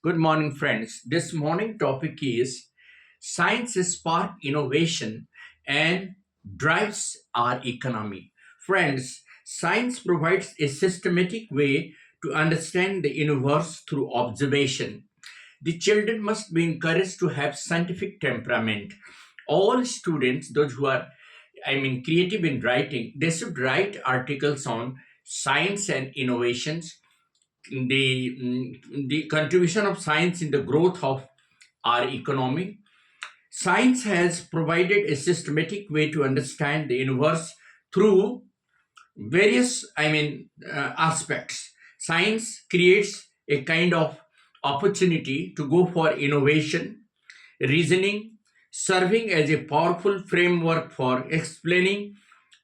Good morning, friends. This morning topic is science spark innovation and drives our economy. Friends, science provides a systematic way to understand the universe through observation. The children must be encouraged to have scientific temperament. All students, those who are, creative in writing, they should write articles on science and innovations, the contribution of science in the growth of our economy. Science has provided a systematic way to understand the universe through various, aspects. Science creates a kind of opportunity to go for innovation, reasoning, serving as a powerful framework for explaining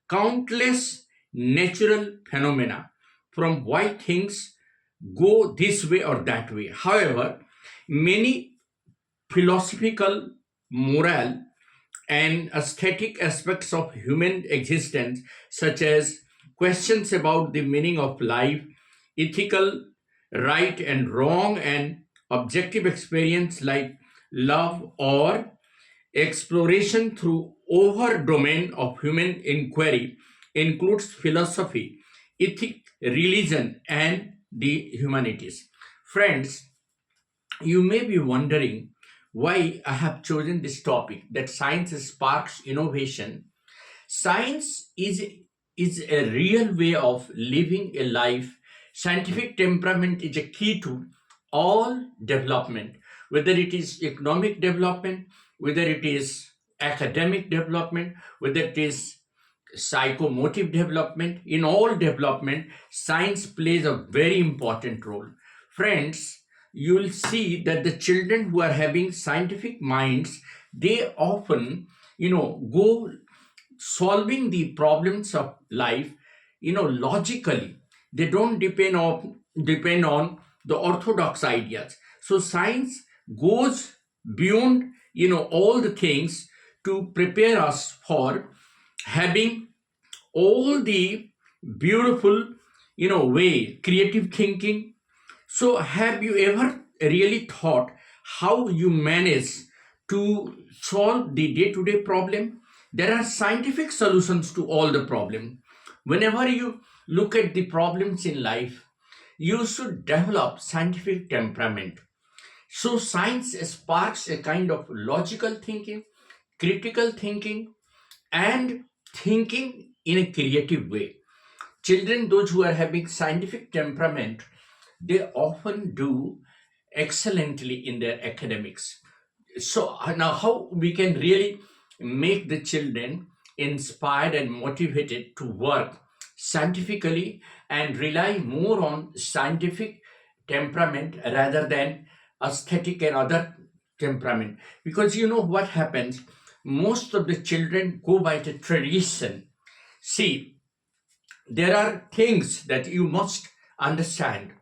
countless natural phenomena, from why things go this way or that way. However, many philosophical, moral, and aesthetic aspects of human existence, such as questions about the meaning of life, ethical right and wrong, and objective experience like love or exploration through over domain of human inquiry, includes philosophy, ethics, religion, and the humanities. Friends, you may be wondering why I have chosen this topic, that science sparks innovation. Science is a real way of living a life. Scientific temperament is a key to all development, whether it is economic development, whether it is academic development, whether it is psychomotive development. In all development, science plays a very important role. Friends, you will see that the children who are having scientific minds, they often, go solving the problems of life, logically. They don't depend on the orthodox ideas. So science goes beyond, all the things to prepare us for having all the beautiful, way, creative thinking. So have you ever really thought how you manage to solve the day-to-day problem? There are scientific solutions to all the problem. Whenever you look at the problems in life, you should develop scientific temperament. So science sparks a kind of logical thinking, critical thinking, and thinking in a creative way. Children, those who are having scientific temperament, they often do excellently in their academics. So now how we can really make the children inspired and motivated to work scientifically and rely more on scientific temperament rather than aesthetic and other temperament, because you know what happens, most of the children go by the tradition. See, there are things that you must understand.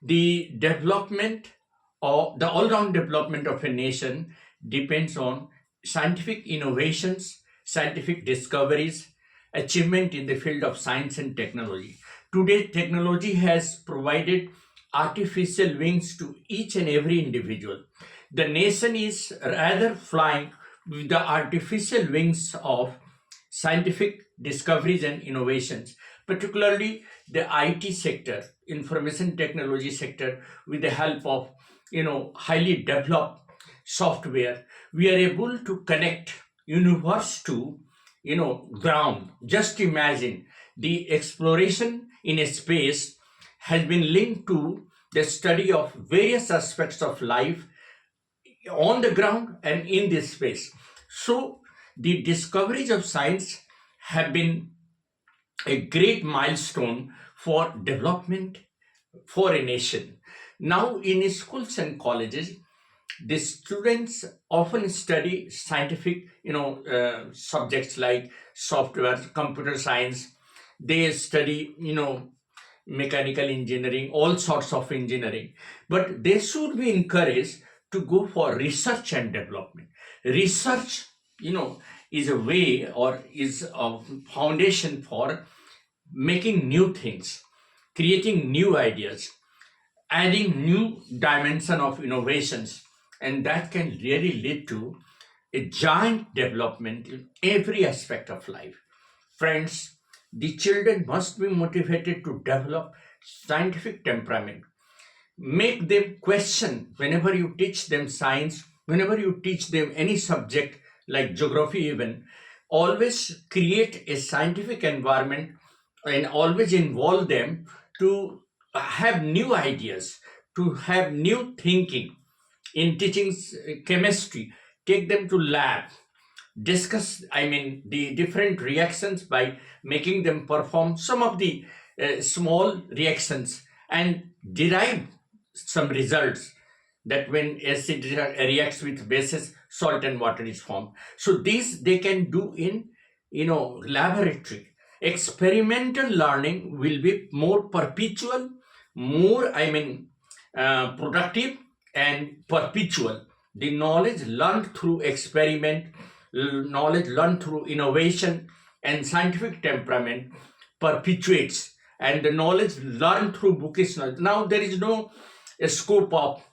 The development or the all-round development of a nation depends on scientific innovations, scientific discoveries, achievement in the field of science and technology. Today, technology has provided artificial wings to each and every individual. The nation is rather flying with the artificial wings of scientific discoveries and innovations, particularly the IT sector, information technology sector, with the help of highly developed software. We are able to connect universe to ground. Just imagine, the exploration in a space has been linked to the study of various aspects of life on the ground and in this space. So the discoveries of science have been a great milestone for development for a nation. Now, in schools and colleges, the students often study scientific, subjects like software, computer science. They study, mechanical engineering, all sorts of engineering. But they should be encouraged to go for research and development. Research, is a way or is a foundation for making new things, creating new ideas. adding new dimension of innovations, and that can really lead to a giant development in every aspect of life. Friends, the children must be motivated to develop scientific temperament. Make them question whenever you teach them science, whenever you teach them any subject like geography, even. Always create a scientific environment and always involve them to have new ideas, to have new thinking in teaching chemistry. Take them to lab, discuss, the different reactions by making them perform some of the small reactions and derive some results, that when acid reacts with bases, salt and water is formed. So these they can do in, laboratory. Experimental learning will be more perpetual, more, productive and perpetual. The knowledge learned through experiment, knowledge learned through innovation and scientific temperament perpetuates, and the knowledge learned through bookish knowledge. Now there is no scope of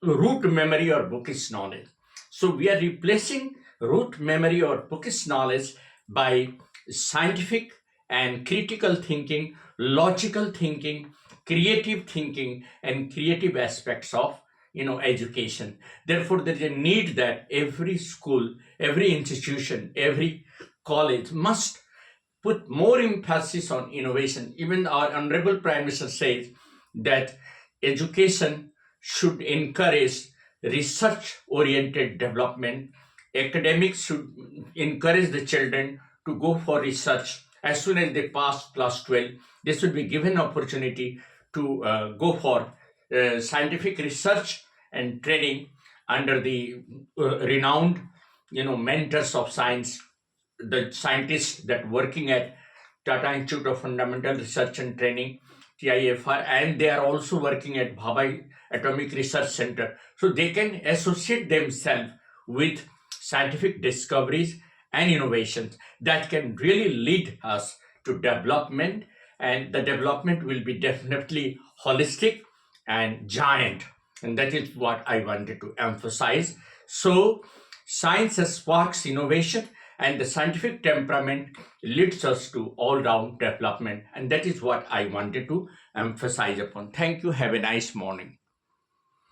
root memory or bookish knowledge. So we are replacing root memory or bookish knowledge by scientific and critical thinking, logical thinking, creative thinking, and creative aspects of, education. Therefore, there is a need that every school, every institution, every college must put more emphasis on innovation. Even our Honorable Prime Minister says that education should encourage research oriented development. Academics should encourage the children to go for research as soon as they pass class 12. They should be given opportunity to go for scientific research and training under the renowned, mentors of science, the scientists that working at Tata Institute of Fundamental Research and Training, TIFR, and they are also working at Bhabha Atomic Research Center. So they can associate themselves with scientific discoveries and innovations that can really lead us to development, and the development will be definitely holistic and giant. And that is what I wanted to emphasize. So, science sparks innovation, and the scientific temperament leads us to all round development. And that is what I wanted to emphasize upon. Thank you. Have a nice morning.